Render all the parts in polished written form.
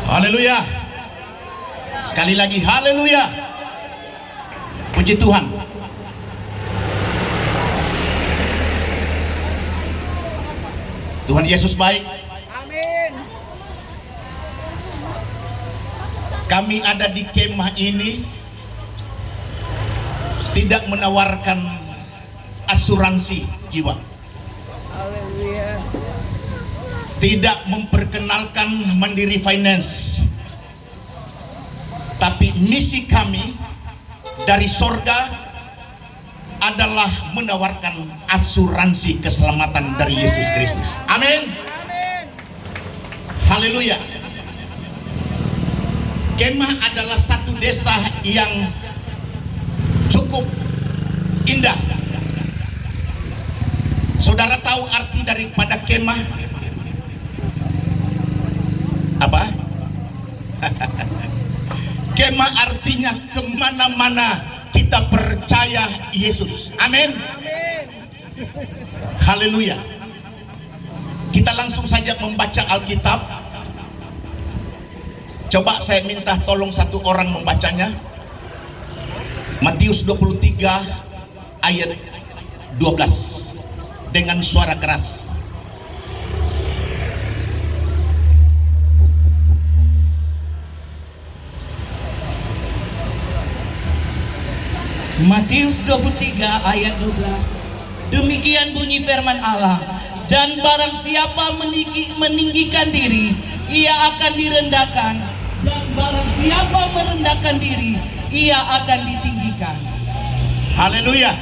Haleluya. Sekali lagi haleluya. Puji Tuhan. Tuhan Yesus baik. Amin. Kami ada di kemah ini tidak menawarkan asuransi jiwa, Haleluya. tidak memperkenalkan Mandiri Finance, tapi misi kami dari sorga adalah menawarkan asuransi keselamatan dari Yesus Kristus. Amin. Haleluya. Kemah adalah satu desa yang cukup indah. Saudara tahu arti daripada kemah? Apa? Kemah artinya kemana-mana kita percaya Yesus. Amin. Haleluya. Kita langsung saja membaca Alkitab. Coba saya minta tolong satu orang membacanya. Matius 23 ayat 12 dengan suara keras. Matius 23 ayat 12. Demikian bunyi firman Allah. Dan barang siapa meninggikan diri, ia akan direndahkan. Dan barang siapa merendahkan diri, ia akan ditinggikan. Haleluya.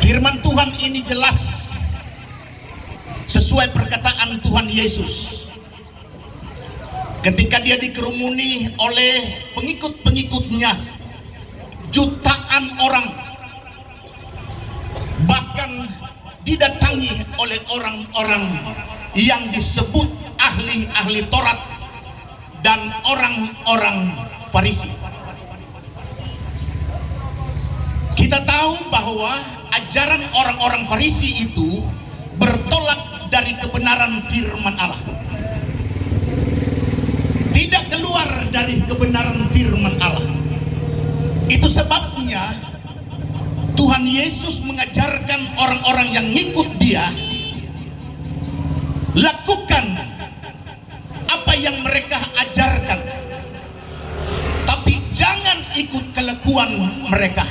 Firman Tuhan ini jelas sesuai perkataan Tuhan Yesus. Ketika dia dikerumuni oleh pengikut-pengikutnya, jutaan orang, bahkan didatangi oleh orang-orang yang disebut ahli-ahli Taurat dan orang-orang Farisi. Kita tahu bahwa ajaran orang-orang Farisi itu bertolak dari kebenaran firman Allah, tidak keluar dari kebenaran firman Allah. Itu sebabnya Tuhan Yesus mengajarkan orang-orang yang ngikut dia, lakukan apa yang mereka ajarkan, tapi jangan ikut kelakuan mereka.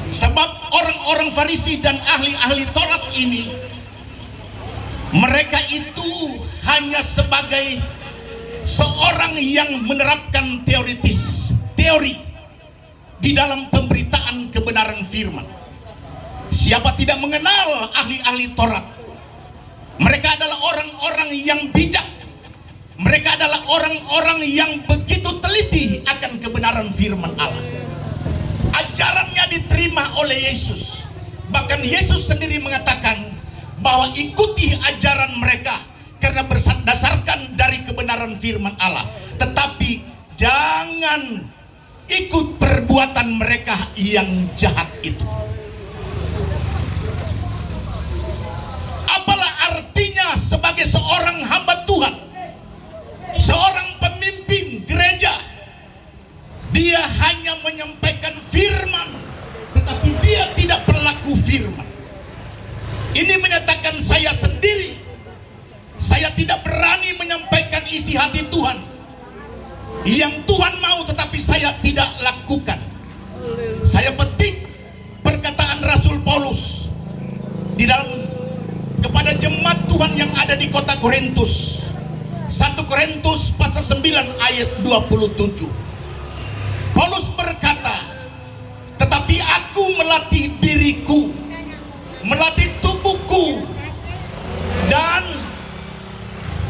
Sebab orang-orang Farisi dan ahli-ahli Taurat ini, mereka itu hanya sebagai seorang yang menerapkan teori di dalam pemberitaan kebenaran firman. Siapa tidak mengenal ahli-ahli Taurat? Mereka adalah orang-orang yang bijak. Mereka adalah orang-orang yang begitu teliti akan kebenaran firman Allah. Ajarannya diterima oleh Yesus. Bahkan Yesus sendiri mengatakan bahwa ikuti ajaran mereka karena berdasarkan dari kebenaran firman Allah, tetapi jangan ikut perbuatan mereka yang jahat itu. Apalah artinya sebagai seorang hamba Tuhan, seorang pemimpin gereja, dia hanya menyampaikan firman, tetapi dia tidak berlaku firman. Ini menyatakan saya sendiri, saya tidak berani menyampaikan isi hati Tuhan yang Tuhan mau, tetapi saya tidak lakukan. Saya petik perkataan Rasul Paulus di dalam kepada jemaat Tuhan yang ada di kota Korintus. 1 Korintus pasal 9 ayat 27. Paulus berkata, tetapi aku melatih diriku, melatih tubuhku, dan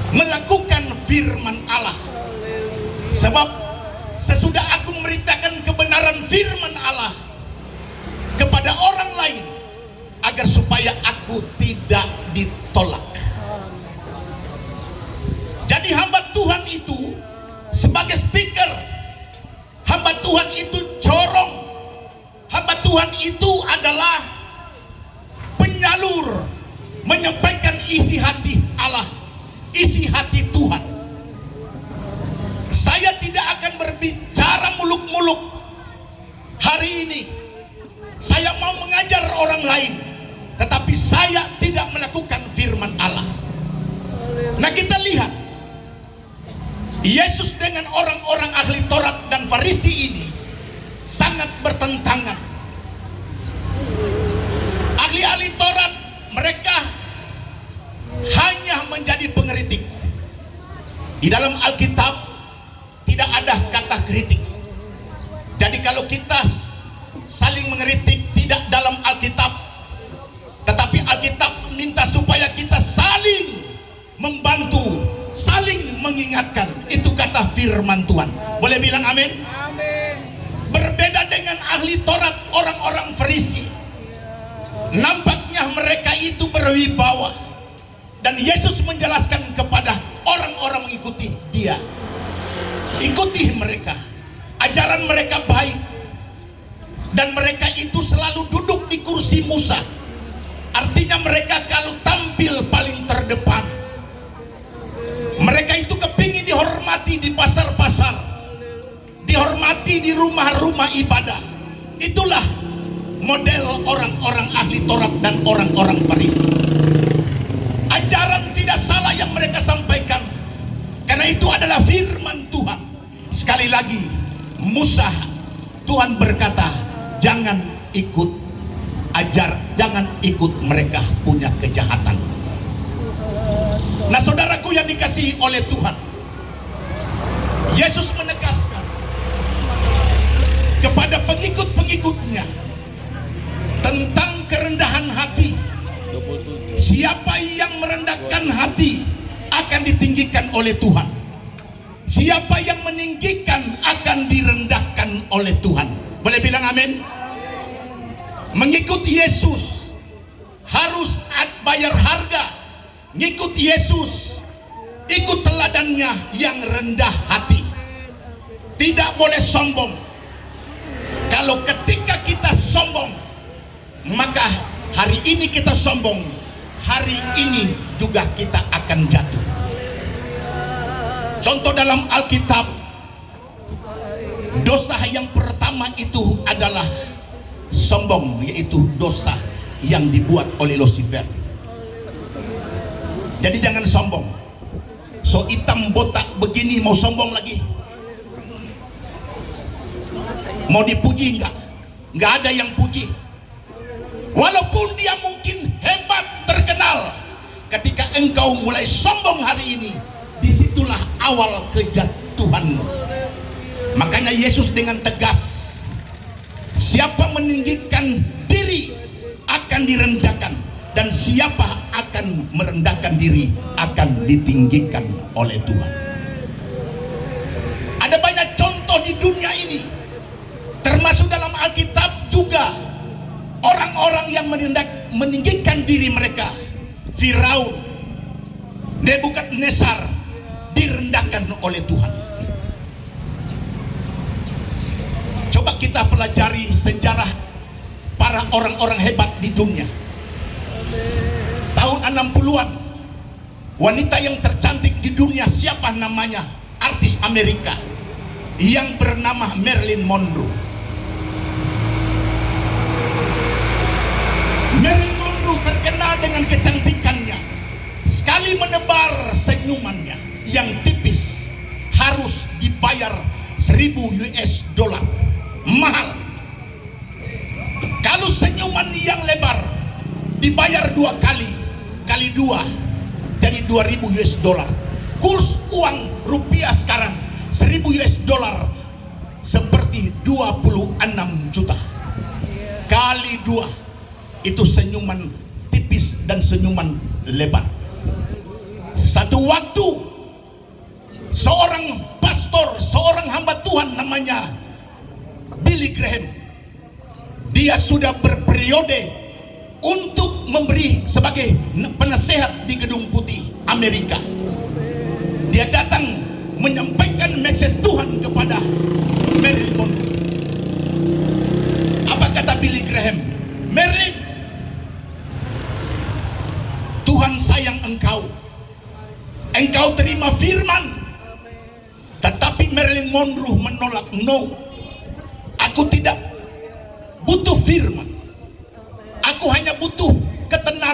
melakukan firman Allah. Sebab sesudah aku memberitakan kebenaran firman Allah kepada orang lain, agar supaya aku tidak ditolak. Jadi hamba Tuhan itu sebagai speaker, hamba Tuhan itu corong, hamba Tuhan itu adalah penyalur tetapi saya tidak melakukan firman Allah. Nah, kita lihat Yesus dengan orang-orang ahli Taurat dan Farisi ini sangat bertentangan. Ahli-ahli Taurat mereka hanya menjadi pengkritik. Di dalam Alkitab tidak ada kata kritik. Jadi kalau kita saling mengkritik tidak dalam Alkitab, tetapi Alkitab minta supaya kita saling membantu, saling mengingatkan. Itu kata firman Tuhan. Boleh bilang amin? Amin. Berbeda dengan ahli Taurat, orang-orang Farisi, nampaknya mereka itu berwibawa, dan Yesus menjelaskan kepada orang-orang mengikuti dia, ikuti mereka, ajaran mereka baik, dan mereka itu selalu duduk di kursi Musa. Artinya mereka kalau tampil paling terdepan. Mereka itu kepingin dihormati di pasar-pasar, dihormati di rumah-rumah ibadah. Itulah model orang-orang ahli Taurat dan orang-orang Farisi. Ajaran tidak salah yang mereka sampaikan, karena itu adalah firman Tuhan. Sekali lagi, Musa, Tuhan berkata, jangan ikut jangan ikut mereka punya kejahatan. Nah, saudaraku yang dikasihi oleh Tuhan, Yesus menegaskan kepada pengikut-pengikutnya tentang kerendahan hati. Siapa yang merendahkan hati akan ditinggikan oleh Tuhan. Siapa yang meninggikan akan direndahkan oleh Tuhan. Boleh bilang amin? Mengikut Yesus harus bayar harga. Ngikut Yesus, ikut teladannya yang rendah hati. Tidak boleh sombong. Kalau ketika kita sombong, maka hari ini kita sombong, hari ini juga kita akan jatuh. Contoh dalam Alkitab, dosa yang pertama itu adalah sombong, yaitu dosa yang dibuat oleh Lucifer. Jadi jangan sombong. So hitam botak begini mau sombong lagi? Mau dipuji enggak? Enggak ada yang puji. Walaupun dia mungkin hebat, terkenal, ketika engkau mulai sombong hari ini, disitulah awal kejatuhanmu. Makanya Yesus dengan tegas, siapa meninggikan diri akan direndahkan, dan siapa akan merendahkan diri akan ditinggikan oleh Tuhan. Ada banyak contoh di dunia ini, termasuk dalam Alkitab juga, orang-orang yang meninggikan diri mereka. Firaun, Nebukadnezar direndahkan oleh Tuhan. Coba kita pelajari sejarah para orang-orang hebat di dunia. Tahun 60-an, wanita yang tercantik di dunia siapa namanya? Artis Amerika yang bernama Marilyn Monroe. Marilyn Monroe terkenal dengan kecantikannya. Sekali menebar senyumannya yang tipis harus dibayar 1.000 US dollar. Mahal. Kalau senyuman yang lebar dibayar 2 kali 2 jadi 2.000 US dollar. Kurs uang rupiah sekarang 1.000 US dollar seperti 26 juta. Kali 2 itu senyuman tipis dan senyuman lebar. Satu waktu seorang pastor, seorang hamba Tuhan namanya Billy Graham, dia sudah berperiode untuk memberi sebagai penasehat di Gedung Putih Amerika. Dia datang menyampaikan message Tuhan kepada Marilyn Monroe. Apa kata Billy Graham? Marilyn, Tuhan sayang engkau. Engkau terima firman. Tetapi Marilyn Monroe menolak. No, aku tidak butuh firman. Aku hanya butuh ketenangan.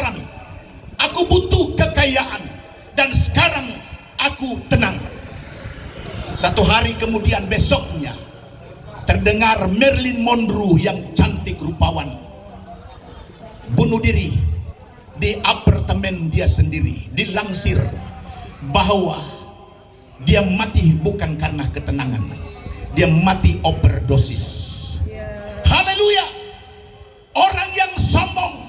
Aku butuh kekayaan dan sekarang aku tenang. Satu hari kemudian, besoknya terdengar Marilyn Monroe yang cantik rupawan bunuh diri di apartemen dia sendiri. Dilansir bahwa dia mati bukan karena ketenangan, dia mati overdosis. Haleluya. Orang yang sombong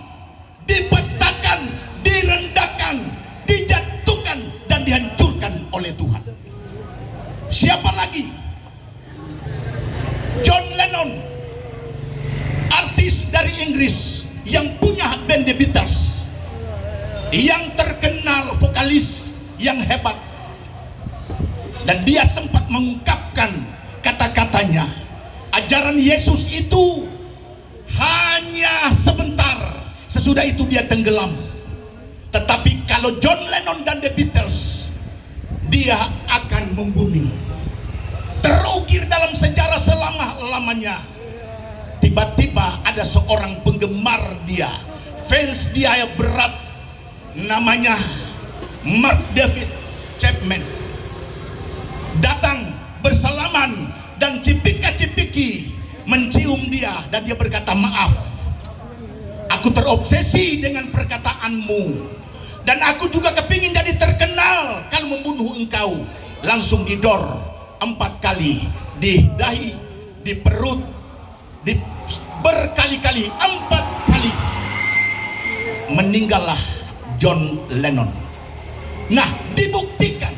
dipetakan, direndahkan, dijatuhkan dan dihancurkan oleh Tuhan. Siapa lagi? John Lennon, artis dari Inggris yang punya band The Beatles, yang terkenal, vokalis yang hebat. Dan dia sempat mengungkapkan kata-katanya, ajaran Yesus itu hanya sebentar, sesudah itu dia tenggelam. Tetapi kalau John Lennon dan The Beatles, dia akan membumi. Terukir dalam sejarah selama-lamanya. Tiba-tiba ada seorang penggemar dia, fans dia yang berat, namanya Mark David Chapman, datang bersalaman dan cipika-cipiki mencium dia, dan dia berkata, maaf, aku terobsesi dengan perkataanmu, dan aku juga kepingin jadi terkenal kalau membunuh engkau. Langsung didor 4 kali, di dahi, di perut, di berkali-kali, 4 kali. Meninggallah John Lennon. Nah, dibuktikan.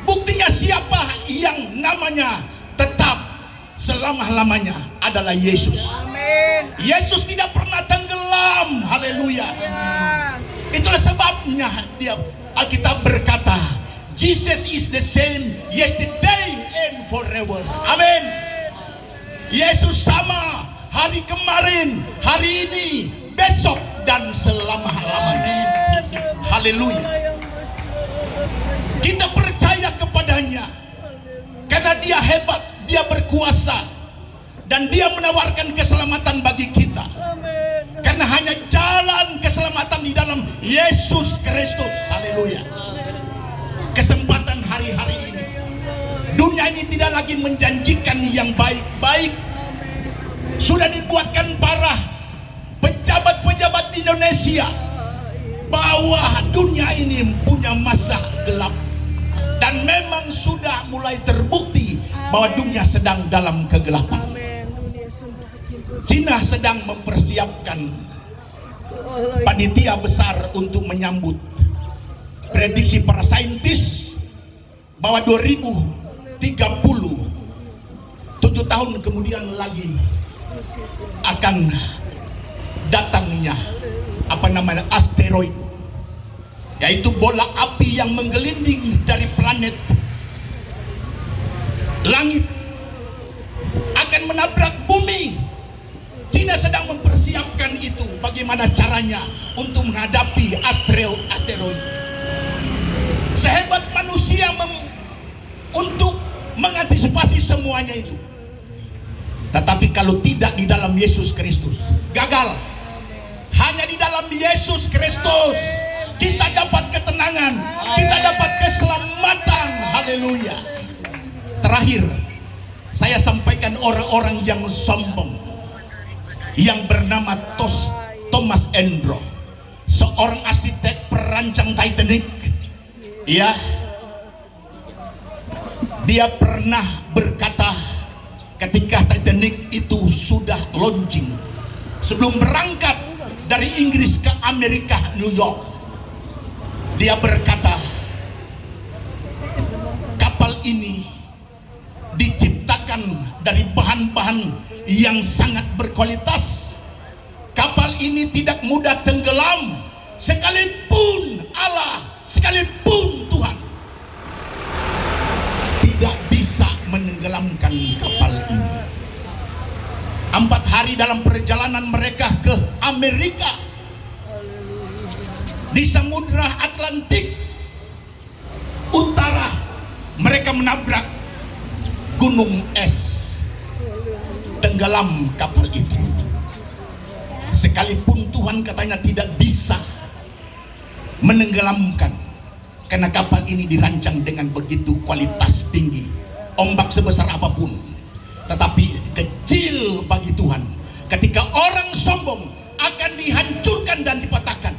Buktinya siapa yang namanya tetap selama-lamanya adalah Yesus. Amin. Yesus tidak pernah tenggelam. Haleluya. Itulah sebabnya dia, Alkitab berkata, Jesus is the same yesterday and forever. Amin. Yesus sama hari kemarin, hari ini, besok dan selama-lamanya. Haleluya. Kita percaya kepadanya karena dia hebat, dia berkuasa, dan dia menawarkan keselamatan bagi kita. Karena hanya jalan keselamatan di dalam Yesus Kristus. Haleluya. Kesempatan hari-hari ini, dunia ini tidak lagi menjanjikan yang baik-baik. Sudah dibuatkan para pejabat-pejabat di Indonesia bahwa dunia ini punya masa gelap. Dan memang sudah mulai terbukti bahwa dunia sedang dalam kegelapan. Cina sedang mempersiapkan panitia besar untuk menyambut. Prediksi para saintis bahwa 2030, 7 tahun kemudian lagi, akan datangnya asteroid, yaitu bola api yang menggelinding dari planet langit, akan menabrak bumi. Cina sedang mempersiapkan itu, bagaimana caranya untuk menghadapi asteroid. Sehebat manusia untuk mengantisipasi semuanya itu, tetapi kalau tidak di dalam Yesus Kristus, gagal. Hanya di dalam Yesus Kristus kita dapat ketenangan, kita dapat keselamatan. Haleluya. Terakhir, saya sampaikan orang-orang yang sombong, yang bernama Thomas Endro, seorang arsitek perancang Titanic. Ya, dia pernah berkata ketika Titanic itu sudah launching, sebelum berangkat dari Inggris ke Amerika, New York, dia berkata, kapal ini diciptakan dari bahan-bahan yang sangat berkualitas. Kapal ini tidak mudah tenggelam, sekalipun Allah, sekalipun Tuhan tidak bisa menenggelamkan kapal ini. 4 hari dalam perjalanan mereka ke Amerika, di Samudra Atlantik Utara, mereka menabrak gunung es. Tenggelam kapal itu. Sekalipun Tuhan katanya tidak bisa menenggelamkan, karena kapal ini dirancang dengan begitu kualitas tinggi, ombak sebesar apapun, tetapi kecil bagi Tuhan ketika orang sombong akan dihancurkan dan dipatahkan.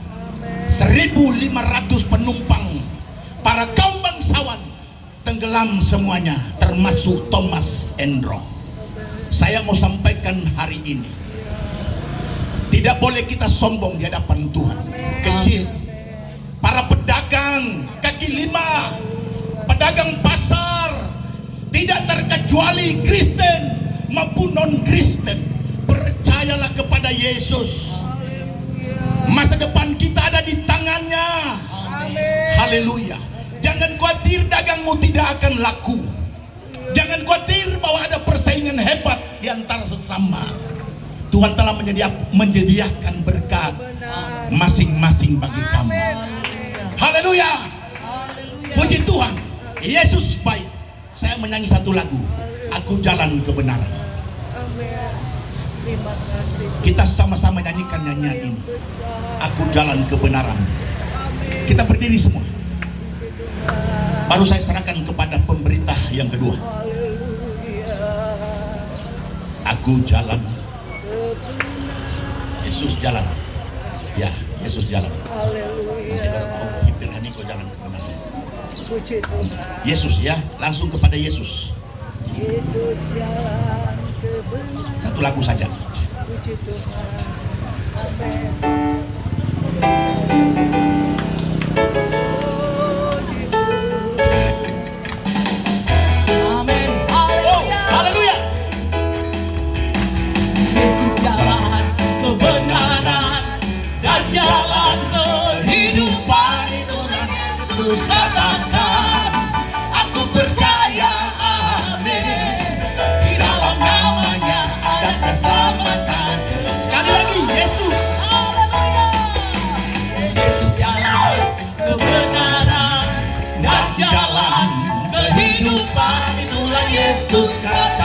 1.500 penumpang para kaum bangsawan tenggelam semuanya, termasuk Thomas Endro. Saya mau sampaikan hari ini, tidak boleh kita sombong di hadapan Tuhan. Kecil, para pedagang kaki lima, pedagang pasar, tidak terkecuali Kristen maupun non-Kristen, percayalah kepada Yesus. Masa depan kita ada di tangannya. Haleluya. Jangan khawatir dagangmu tidak akan laku. Jangan khawatir bahwa ada persaingan hebat di antara sesama. Tuhan telah menyediakan berkat masing-masing bagi kamu. Haleluya. Puji Tuhan. Yesus baik. Saya menyanyi satu lagu, Aku Jalan Kebenaran. Terima kasih. Kita sama-sama nyanyikan nyanyian ini, Aku Jalan Kebenaran. Kita berdiri semua. Baru saya serahkan kepada pemberita yang kedua. Aku jalan. Yesus jalan. Ya, Yesus jalan. Nanti baru tahu Hipirhani kau jalan kebenaran. Puji Tuhan. Yesus ya, langsung kepada Yesus. Yesus jalan kebenaran. Satu lagu saja. Puji Tuhan. Amin. Amin. Oh, haleluya. Yesus jalan kebenaran dan jalan kehidupan, itulah Yesus katakan. Aku percaya, amin. Di dalam namanya ada keselamatan. Sekali lagi, Yesus. Haleluya. Yesus jalan kebenaran dan jalan kehidupan, itulah Yesus katakan.